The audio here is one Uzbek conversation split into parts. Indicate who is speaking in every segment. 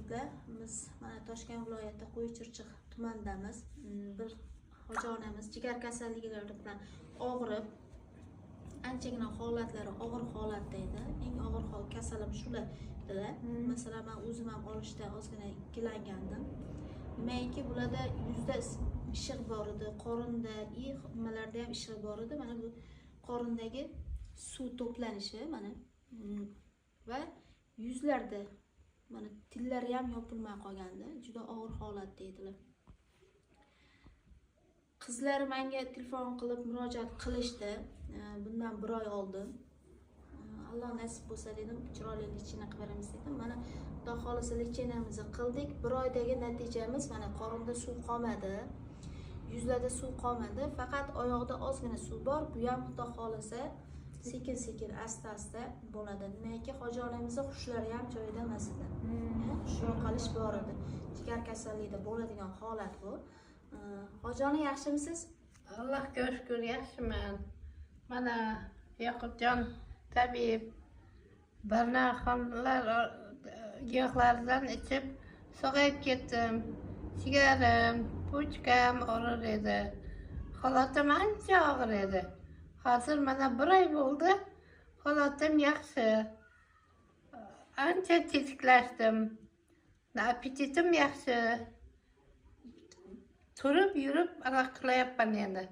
Speaker 1: Hurmatli, biz mana Toshkent viloyati Qo'ychirchiq tumanidamiz. Bir hoji onamiz jigar kasalliklari bilan og'rib, anchagina holatlari og'ir holatda edi. Eng og'ir kasalim shular dedilar. Masalan, men o'zim ham olishda ozgina ikkilangandim. Nimaiki bularda yuzda ishiq bor edi, qorinda, nimalarda ham ishiq bor edi. Mana bu qorindagi suv to'planishi mana va yuzlarda mana tillari ham yopilmay qolgandi. Juda og'ir holatda edilar. Qizlar menga telefon qilib murojaat qilishdi. Bundan bir oy oldin. Alloh nasib bo'lsa dedim, chiroyli lichina qilib beramiz dedim. Mana Xudo xolisa lichinamizni qildik. Bir oydagi natijamiz mana qorinda suv qolmadi. Yuzlarda suv qolmadi. Faqat oyoqda ozgina suv bor. Bu ham Xudo xolisa sekin-sekin, asta-asta bo'ladi. Nimaiki hoji onamizning xushlari ham joyida emas edi. Xush yo'qolish bor edi. Jigar kasalligida bo'ladigan holat bu. Hoji ona yaxshimisiz?
Speaker 2: Allohga shukr, yaxshiman. Mana Yoqubjon tabib barnaxonlar giyohlaridan ichib sog'ayib ketdim. Jigarim, pochkam og'rir edi. Holatim ancha og'ir edi. Hozir mana bir oy bo'ldi. Holatim yaxshi. Ancha tetiklashdim. Appetitim yaxshi. Turib yurib aloq qilyapman endi.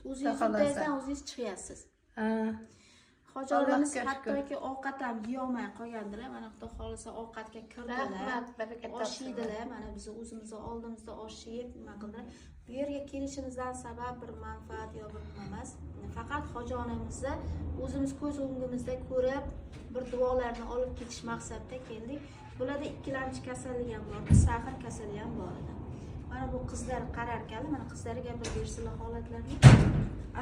Speaker 1: O'zingiz uddaysan, o'zingiz chiqyapsiz. Hoji onamiz hattoki ovqat ham yeyolmay qolgandilar. Mana Xudo xolisa ovqatga kirdilar. Osh yedilar. Mana biz o'zimizni oldimizda osh yeb nima qildilar. Bu yerga kelishimizdan sabab bir manfaat yo bir nima emas. Faqat hoji onamizni o'zimiz ko'z o'ngimizda ko'rib, bir duolarni olib ketish maqsadida keldik. Bularda ikkilamchi kasallik ham bor, sahr kasali ham bor edi. Mana bu qizlar qararkan, mana qizlarga gapirib bersinlar holatlarni.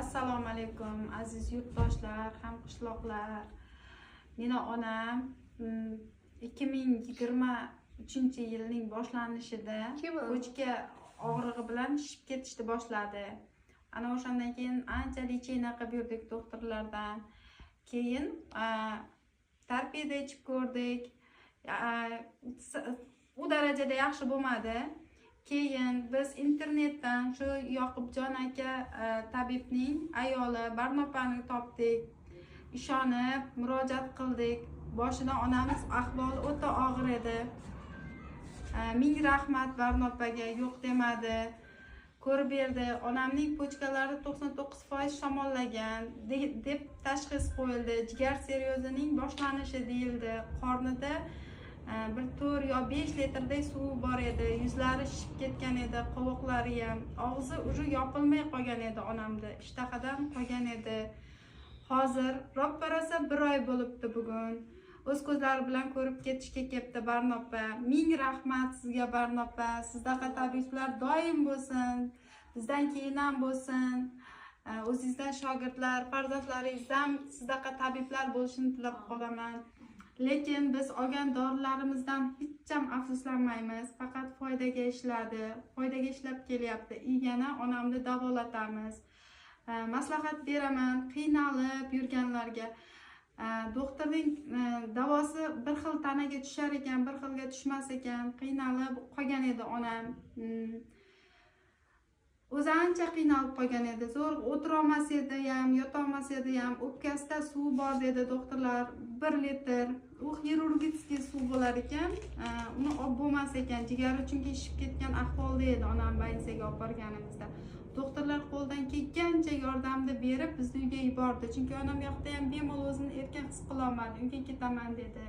Speaker 3: Assalomu alaykum aziz yurtdoshlar, hamqishloqlar. Meni onam 2023-yilning boshlanishida pochka og'rig'i bilan shishib ketishni boshladi. Ana o'shandan keyin ancha lichina qilib yurdik doktorlardan. Keyin terapiyada ichib ko'rdik. U darajada yaxshi bo'lmadi. Keyin biz internetdan shu Yoqubjon aka tabibning ayoli Barnopani topdik. Ishonib murojaat qildik. Boshida onamiz ahvoli o'ta og'ir edi. Ming rahmat Barnopaga, yo'q demadi. Ko'rib berdi. Onamning pochkalari 99% shamollagan deb tashxis qo'yildi. Jigar siryozining boshlanishi deyildi. Qornida bir 4 yo 5 litrdek suv bor edi. Yuzlari shishib ketgan edi, qovoqlari ham. Og'zi uje yopilmay qolgan edi onamda. Ishtahadan qolgan edi. Hozir ro'ppa rosa bir oy bo'libdi bugun. O'z ko'zlari bilan ko'rib ketishga kelibdi Barnopa. Ming rahmat sizga Barnopa. Sizdaqa tabiblar doim bo'lsin. Bizdan keyin ham bo'lsin. O'zingizdan shogirdlar, farzandlaringizdan sizdaqa tabiblar bo'lishini tilab qolaman. Lekin biz olgan dorilarimizdan hech ham afsuslanmaymiz. Faqat foydaga ishladi. Foydaga ishlab kelyapti. Yana onamni davolatamiz. Maslahat beraman qiynalib yurganlarga. Doktorning davosi bir xil tanaga tushar ekan, bir xilga tushmas ekan. Qiynalib qolgan edi onam. O'zi ancha qiynalib qolgan edi. Zo'r o'tira olmas edi ham, yota olmas edi ham. O'pkasida suv bor dedi doktorlar, 1 litr. U xirurgический suv bo'lar ekan, uni olib bo'lmas ekan. Jigari chunki shishib ketgan ahvolda edi onam больницаga olib borganimizda. Doktorlar qo'ldan kelgancha yordamni berib bizni uyga yubordi. Chunki onam yoqda ham bemalol o'zini erkin his qila olmadi. Uyga ketaman dedi.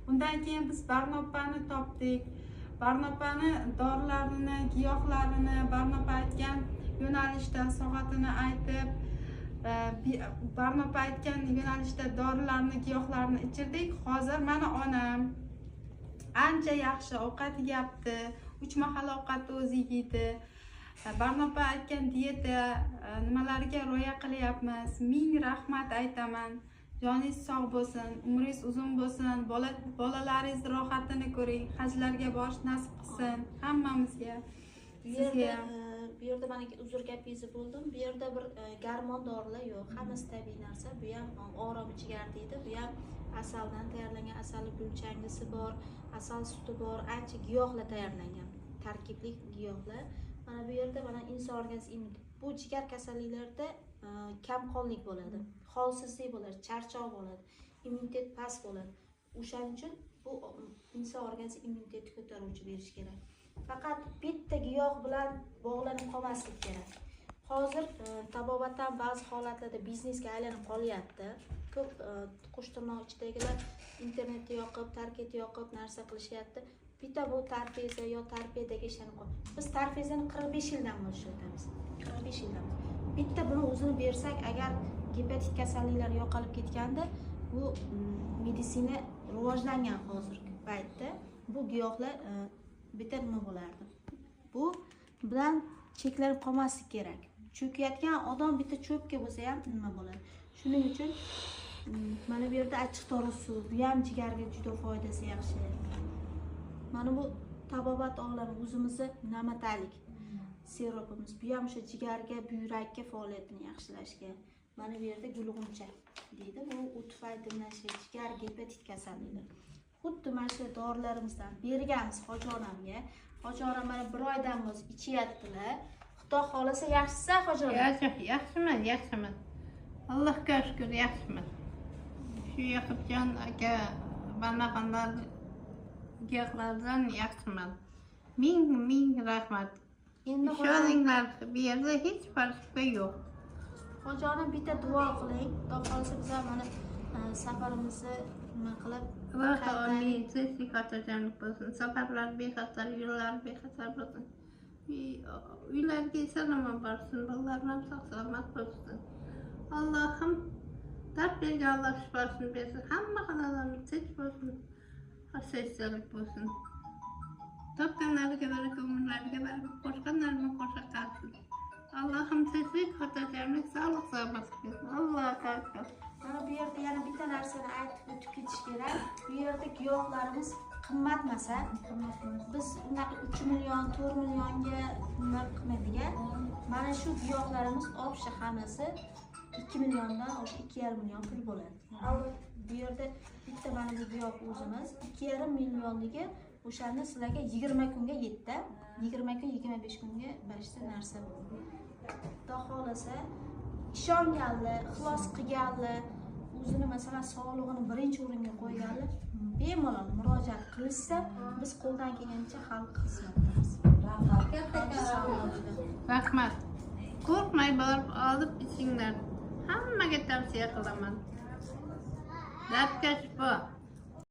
Speaker 3: Undan keyin biz Barnopani topdik. Barnopani dorilarini, giyohlarini, Barnopa aytgan yo'nalishda soatini aytib, Barnopa aytgan yo'nalishda dorilarni, giyohlarni ichirdik. Hozir mana onam ancha yaxshi ovqat yeyapti. 3 mahal ovqatni o'zi yeydi. Barnopa aytgan dieta nimalariga rioya qilyapmiz. Ming rahmat aytaman. Joningiz sog' bo'lsin, umringiz uzun bo'lsin, bolalaringiz rohatini ko'ring, hajlarga borish nasib qilsin hammamizga.
Speaker 1: Bu yerda mana uzr gapingizni bo'ldim. Bu yerda bir garmon dorilar yo'q. Hammasi tabiiy narsa. Bu ham orom jigar deydi. Bu ham asaldan tayyorlangan, asali gulchangisi bor, asal suti bor, ancha giyohlar tayyorlangan, tarkibli giyohlar. Mana bu yerda mana inson organizmi bu jigar kasalliklarida kamqonlik bo'ladi, holsizlik bo'ladi, charchoq bo'ladi, immunitet past bo'ladi. O'shaning uchun bu inson organizmi immunitetni ko'taruvchi berish kerak. Faqat bitta giyoh bilan bog'lanib qolmaslik kerak. Hozir tabobatdan ba'zi holatlarda biznesga aylanib qolyapti. Ko'p qo'shtirnoq ichidagilar internetni yoqib, tarketni yoqib narsa qilishyapti. Bitta bu tarpeza yo tarpedagi ishlanib qoldi. Biz tarpezani 45 yildan beri ishlatamiz. 45 yildan. Bitta buni o'zini bersak, agar gepatit kasalliklari yo'qolib ketganda, bu meditsina rivojlangan hozirgi paytda bu giyohlar bitta nima bo'lardi. Bu bilan cheklanib qolmaslik kerak. Cho'kayotgan odam bitta cho'pga bo'lsa ham nima bo'ladi. Shuning uchun mana bu yerda achchiq dori suv, bu ham jigarga juda foydasi yaxshi. Mana bu tabobat olami o'zimizni namatalik sirupimiz. Bu ham o'sha jigarga, buyrakka faoliyatini yaxshilashga. Mana bu yerda gulg'uncha deydi. Bu u tufayli dimlashish, jigar, gepatit kasalliklari. Xuddi mana shu dorilarimizdan berganmiz hojonamga. Hojonam mana 1 oydan beri ichyaptilar. Xudo xolasa yaxshisa hojonam.
Speaker 2: Yaxshiman. Allohga shukr, yaxshiman. Shu Yoqubjon aka barmaqanlar giyohlardan yaxshiman. Ming rahmat.
Speaker 1: Endi
Speaker 2: ishoninglar, bu yerda hech farqi yo'q.
Speaker 1: hojonim bitta duo qiling. Xudo xolasa biz ham mana safarimizni nima qilib
Speaker 2: Alloh tinchlik xotirjamlik bo'lsin. Safarlar bexatar, yo'llar bexatar bo'lsin. Uylarga salomon borsin, bolalarni ham sog' salomat bo'lsin. Allohim darberga Alloh shifosini bersin. Hamma xonadonimiz tinch bo'lsin. Osoyishtalik bo'lsin. Topganlariga baraka, umrlariga baraka, qo'shganlarini qo'sha qilsin. Allohim tinchlik xotirjamlik, sog'lik salomat bersin. Allohu akbar.
Speaker 1: Mana bu yerda yana bitta narsani aytib o'tib ketish kerak. Bu yerda giyohlarimiz qimmatmasa, biz unaqa 3 million, 4 millionga nima qilmaydigan. Mana shu giyohlarimiz obshi hammasi 2 milliondan 2,5 million pul bo'ladi. Bu yerda bitta mana bu giyoh o'zimiz 2,5 millionligi o'shani sizlarga 20 kunga yetdi. 20 kun, 25 kunga berishda narsa bo'ladi. Xudo xolasa ishonganlar, ixlos qilganlar, o'zini masalan sog'lig'ini birinchi o'ringa qo'yganlar bemalol murojaat qilishsa, biz qo'ldan kelgancha xalq xizmatidamiz.
Speaker 2: Rahmat. Qo'rqmay borib olib ichinglar. Hammaga tavsiya qilaman. Dardga shifo.